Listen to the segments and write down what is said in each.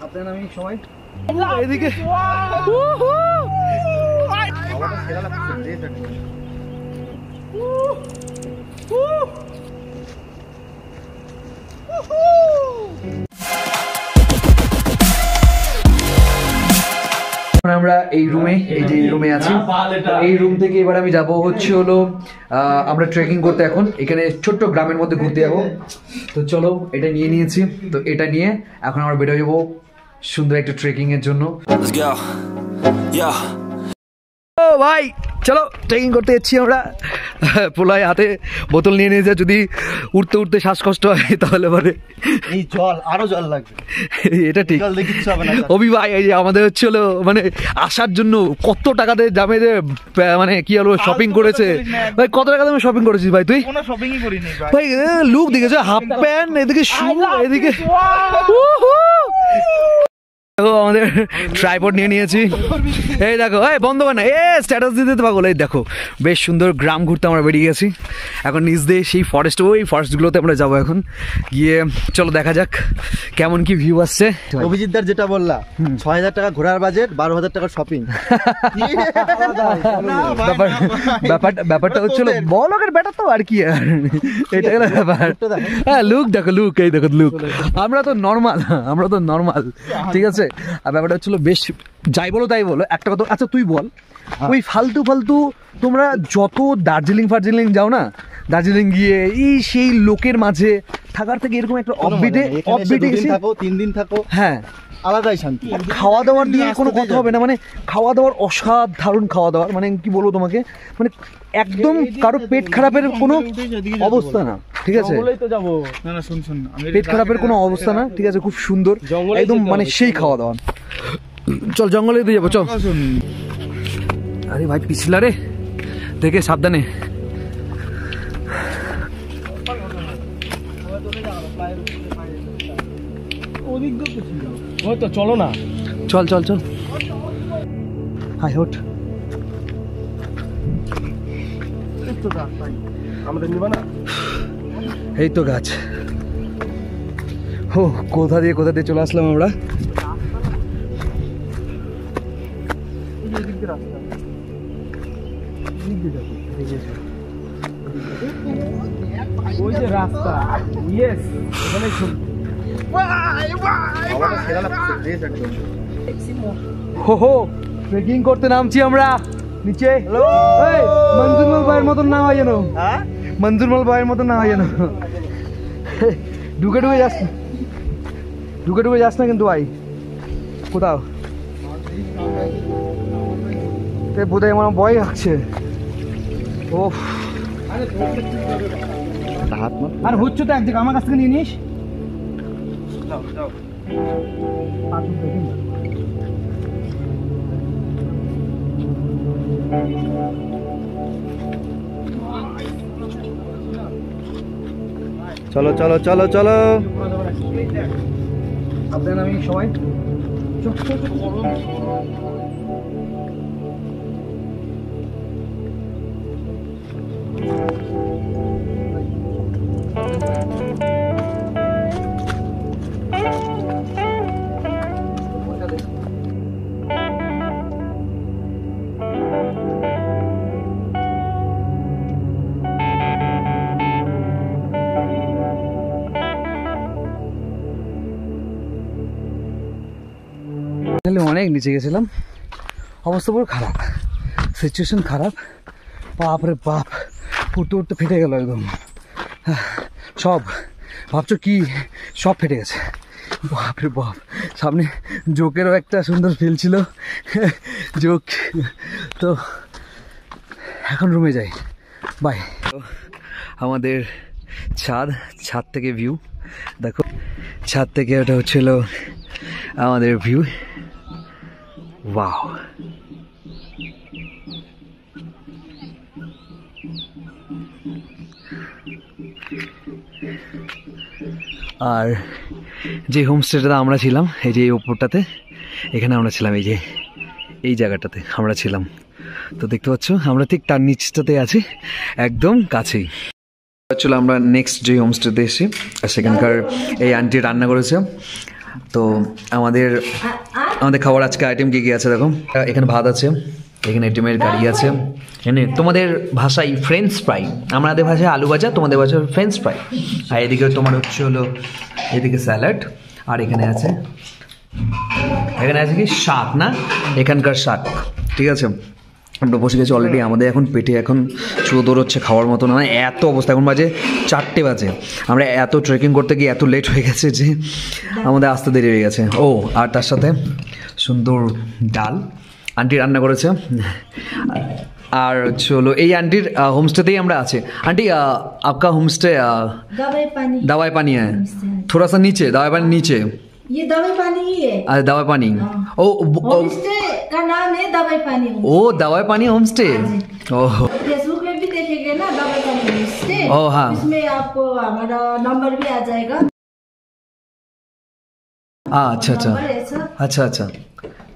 আপনার আমি সবাই এদিকে আমরা এই রুমে আছি। এই রুম থেকে এবার আমি যাব হচ্ছে হলো আমরা ট্রেকিং করতে। এখন এখানে ছোট্ট গ্রামের মধ্যে ঘুরতে যাবো। তো চলো, এটা নিয়ে নিয়েছি। তো এটা নিয়ে এখন আমরা বেরো যাবো সুন্দর একটা ট্রেকিং এর জন্য। ও ভাই চলো ট্রেকিং করতে যাচ্ছি আমরা। পোলায় হাতে বোতল নিয়ে নিয়েছে, যদি উঠতে উঠতে শ্বাসকষ্ট হয় তাহলে পরে এই জল আরো জল লাগবে। এটা ঠিক। অভি ভাই এই যে আমাদের হচ্ছিল মানে আসার জন্য কত টাকাতে দামে যে মানে কি হলো শপিং করেছে ভাই। কত টাকা দামে শপিং করেছিস ভাই তুই? কোনো শপিংই করিনি ভাই। লুক দেখেছো, হাফ প্যান্ট, এদিকে শু, এদিকে আমাদের ট্রাইপড নিয়ে নিয়েছি। এই দেখো, এই বন্ধ কর না, স্ট্যাটাস দিতে পাগল। এই দেখো বেশ সুন্দর গ্রাম ঘুরতে আমরা বেরিয়ে গেছি। এখন নিজ দিয়ে সেই ফরেস্ট, ওই ফরেস্টগুলোতে আমরা যাবো এখন গিয়ে। চলো দেখা যাক কেমন কি ভিউ আসছে। অভিজিৎদার যেটা বললা ৬,০০০ টাকা ঘোরার বাজেট, ১২,০০০ টাকার শপিং। ব্যাপারটা হচ্ছিল বলকের ব্যাটার তো আর কি, আর এটা গেল ব্যাপার। হ্যাঁ লুক দেখো, লুক এই দেখো লুক। আমরা তো নর্মাল, ঠিক আছে। আর ব্যাপারটা হচ্ছিল বেশ, যাই বলো তাই বলো একটা কথা। আচ্ছা তুই বল, ওই ফালতু তোমরা যত দার্জিলিং যাও না, দার্জিলিং গিয়ে এই সেই লোকের মাঝে থাকার থেকে এরকম একটা অফবিটে ৩ দিন থাকো, হ্যাঁ আলাদাই শান্তি। খাওয়া দাওয়ার দিয়ে কোনো কথা হবে না, মানে খাওয়া দাওয়ার অসাধারণ খাওয়া দাওয়ার, মানে কি বলবো তোমাকে, মানে একদম কারো পেট খারাপের কোনো অবস্থা না, ঠিক আছে। পেট খারাপের কোনো অবস্থা না, ঠিক আছে। খুব সুন্দর একদম, মানে সেই খাওয়া দাওয়া। চল জঙ্গলে দিয়ে যাবো, চল। আরে ভাই পিছলা রে, দেখে সাবধানে। চলো না, চল হাই হোট। এই তো গাছ। ও কোথা দিয়ে চলে আসলাম আমরা। ওই যে রাস্তা, ইয়েস, এখানে ট্রেকিং করতে নামছি আমরা নিচে। মঞ্জুরমল ভাইয়ের মতন না হয় যেন, মঞ্জুরমল ভাইয়ের মতন না হয় যেন। ঢুকে যাস না কিন্তু ভাই কোথাও। বোধহয় আমার ভয় লাগছে। ও আর হচ্ছে তো একদিকে, আমার কাছ থেকে নিয়ে নিস। চলো আপনার আমি সবাই অনেক নিচে গেছিলাম, অবস্থা পুরো খারাপ, সিচুয়েশন খারাপ। বাপ রে বাপ, উঠতে ফেটে গেল একদম সব। ভাবছো কি, সব ফেটে গেছে। বাপ রে বাপ। সামনে জোকেরও একটা সুন্দর ফিল ছিল, জোক। তো এখন রুমে যাই, বাই। আমাদের ছাদ থেকে ভিউ দেখো, ছাদ থেকে ওটা হচ্ছিল আমাদের ভিউ। ওয়াও, আর যে হোমস্টেটাতে আমরা ছিলাম, এই যে এই ওপরটাতে, এখানে আমরা ছিলাম, এই যে এই জায়গাটাতে আমরা ছিলাম। তো দেখতে পাচ্ছ আমরা ঠিক তার নিচটাতে আছি, একদম কাছেই। চলো আমরা নেক্সট যে হোমস্টেতে এসেছি সেখানকার এই আন্টি রান্না করেছে। তো আমাদের খাবার আজকে আইটেম কী কী আছে দেখো, এখানে ভাত আছে, এখানে ডিমের কারি আছে, এখানে তোমাদের ভাষায় ফ্রেঞ্চ ফ্রাই, আমাদের ভাষায় আলু ভাজা, তোমাদের ভাষায় ফ্রেঞ্চ ফ্রাই, আর এদিকে তোমার হচ্ছে হলো এদিকে স্যালাড, আর এখানে আছে কি শাক, না এখানকার শাক, ঠিক আছে। আমরা বসে গেছি অলরেডি, আমাদের এখন পেটে এখন চোদর হচ্ছে খাওয়ার মতো না, এত অবস্থা। এখন বাজে 4টে বাজে, আমরা এত ট্রেকিং করতে গিয়ে এত লেট হয়ে গেছে যে আমাদের আসতে দেরি হয়ে গেছে। ও আর তার সাথে সুন্দর ডাল আন্টি রান্না করেছে। আর চলো এই আন্টির হোমস্টেতেই আমরা আছি। आंटी आपका होमस्टे दवाई पानी है, थोड़ा सा नीचे दवाई पानी नीचे, ये दवाई पानी ही है। दवाई पानी ओ होमस्टे का नाम है दवाई पानी। ओ दवाई पानी होमस्टे, ओह फेसबुक में भी देखेंगे ना दवाई पानी होमस्टे। ओ हाँ, इसमें आपको हमारा नंबर भी आ जाएगा। अच्छा अच्छा अच्छा अच्छा,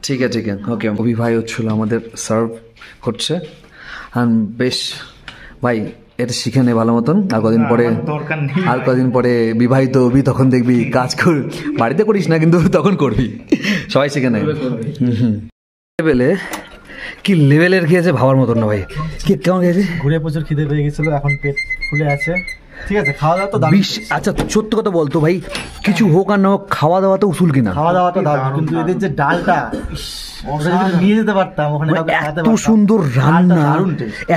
ঠিক আছে ঠিক আছে, ওকে। অভি ভাই হচ্ছিল আমাদের সার্ভ করছে, আর বেশ ভাই এটা শিখে নে ভালো মতন। আর কদিন পরে বিবাহিত হবি, তখন দেখবি কাজ কর, বাড়িতে করিস না কিন্তু তখন করবি, সবাই শিখে নেয়। লেভেলে কি লেভেলের খেয়েছে ভাবার মতন না ভাই, কি কেমন খেয়েছে? ঘুরে প্রচুর খিদে পেয়ে গেছিল, এখন পেট ফুলে আছে, ঠিক আছে। খাওয়া দাওয়া তো আচ্ছা সত্যি কথা বলতো ভাই, কিছু হোক আর না হোক খাওয়া দাওয়া তো উসুল কিনা, খাওয়া দাওয়া তো দারুণ, কিন্তু এদের যে ডালটা নিয়ে যেতে পারতাম ওখানে, এত সুন্দর রান্না,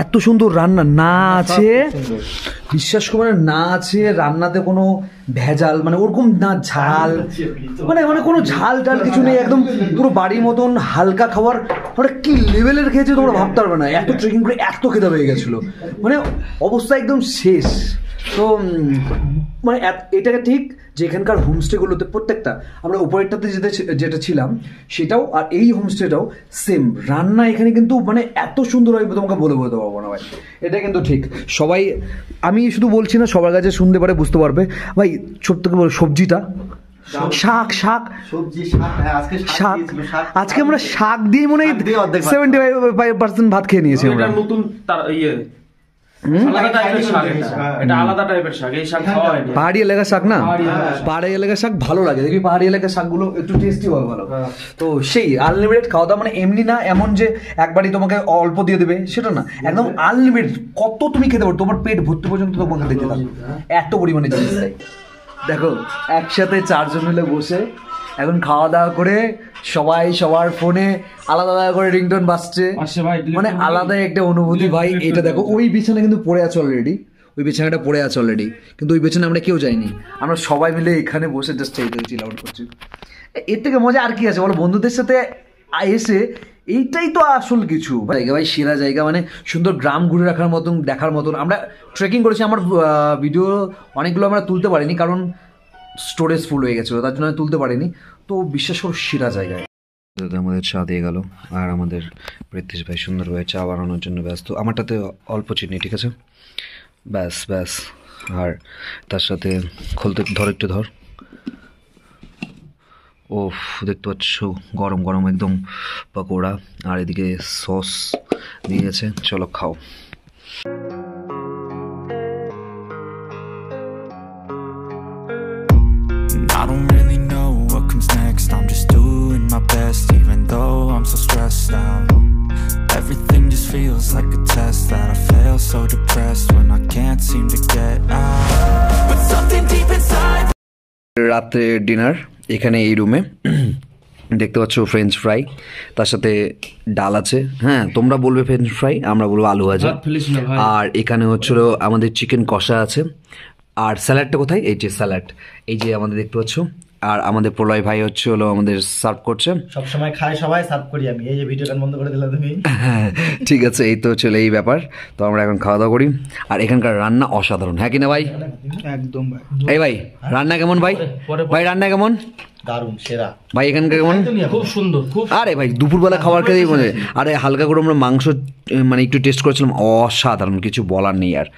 এত সুন্দর রান্না, না আছে বিশ্বাস করে না আছে রান্নাতে কোনো ভেজাল, মানে ওরকম না ঝাল, মানে কোনো ঝাল টাল কিছু নেই, একদম পুরো বাড়ির মতন হালকা খাবার। মানে কি লেভেলের খেয়েছে তোমরা ভাবতে পারবে না, এত ট্রেকিং করে এত খেতে হয়ে গেছিলো, মানে অবস্থা একদম শেষ। তো মানে এটাকে ঠিক যে এখানকার হোমস্টেগুলোতে প্রত্যেকটা, আমরা উপরেরটাতে যেটা ছিলাম সেটাও আর এই হোমস্টেটাও সেম রান্না, এখানে কিন্তু মানে এত সুন্দর হয় তোমাকে বলে বলতে পারবো না ভাই, এটা কিন্তু ঠিক। সবাই, আমি শুধু বলছি না, সবার কাছে শুনতে পারে বুঝতে পারবে ভাই। ছোট থেকে বলো সবজিটা, শাক আজকে আমরা শাক দিয়ে মনে হয় 75% ভাত খেয়ে নিয়েছি আমরা। পাহাড়ি এলাকার শাক না, পাহাড়ি এলাকার শাক ভালো লাগে, দেখবি পাহাড়ি এলাকার শাকগুলো একটু টেস্টি হবে ভালো। তো সেই আনলিমিটেড খাওয়া দাওয়া, মানে এমনি না এমন যে একবারই তোমাকে অল্প দিয়ে দেবে সেটা না, একদম আনলিমিটেড, কত তুমি খেতে পারো, তোমার পেট ভর্তি পর্যন্ত তোমাকে দেখতে থাকো, এত পরিমাণে জিনিস তাই। দেখো একসাথে 4 জন মিলে বসে এখন খাওয়া দাওয়া করে সবাই সবার ফোনে আলাদা আলাদা করে রিংটোন বাজছে, মানে আলাদাই একটা অনুভূতি ভাই। এটা দেখো ওই বিছানা কিন্তু পড়ে আছে অলরেডি, ওই বিছানাটা পড়ে আছে অলরেডি, কিন্তু ওই বিছানা আমরা কেউ যাইনি, আমরা সবাই মিলে এখানে বসে জাস্ট এইটা চিল আউট করছি। এর থেকে মজা আর কি আছে বলো, বন্ধুদের সাথে এসে এইটাই তো আসল কিছু জায়গা ভাই, সেরা জায়গা, মানে সুন্দর গ্রাম ঘুরে রাখার মতন, দেখার মতন। আমরা ট্রেকিং করেছি, আমার ভিডিও অনেকগুলো আমরা তুলতে পারিনি কারণ স্টোরেজ ফুল হয়ে গেছিলো, তার জন্য আমি তুলতে পারিনি। তো বিশ্বাস করো সেরা জায়গায়। আমাদের চা দিয়ে গেল, আর আমাদের প্রীতিশ ভাই সুন্দরভাবে চা বানানোর জন্য ব্যস্ত। আমারটাতে অল্প চিনি, ঠিক আছে, ব্যাস ব্যাস। আর তার সাথে খুলতে একটু ধর, ওফ দেখতে পাচ্ছ গরম গরম একদম পকোড়া, আর এদিকে সস দিয়েছে, চলো খাও। I don't really know what comes next, I'm just doing my best even though I'm so stressed out. Everything just feels like a test that I fail, so depressed when I can't seem to get out. But something deep inside. রাতে dinner এখানে এই রুমে দেখতে পাচ্ছ, French fry, তার সাথে ডাল আছে, হ্যাঁ তোমরা বলবে ফ্রেঞ্চ ফ্রাই, আমরা বলবো আলু ভাজা, আর এখানে হচ্ছিল আমাদের চিকেন কষা আছে। আর স্যালাডটা কোথায়, এই যে স্যালাড, এই যে আমাদের দেখতে পাচ্ছ। আর আমাদের প্রলয় ভাই হচ্ছে হলো আমাদের সার্ভ করছে, সবসময় খায় সবাই, সার্ভ করি আমি, এই যে ভিডিওটা বন্ধ করে দিলা তুমি। ঠিক আছে, এই তো চলে এই ব্যাপার। তো আমরা এখন খাওয়া দাওয়া করি, আর এখানকার রান্না অসাধারণ, হ্যাঁ কিনা ভাই? একদম ভাই। এই ভাই রান্না কেমন ভাই? ভাই রান্না কেমন? দারুণ, সেরা ভাই। এখানকার কেমন? খুব সুন্দর, খুব। আরে ভাই দুপুরবেলা খাবার খেতেই মনে, আরে হালকা করে আমরা মাংস মানে একটু টেস্ট করেছিলাম, অসাধারণ, কিছু বলার নেই আর।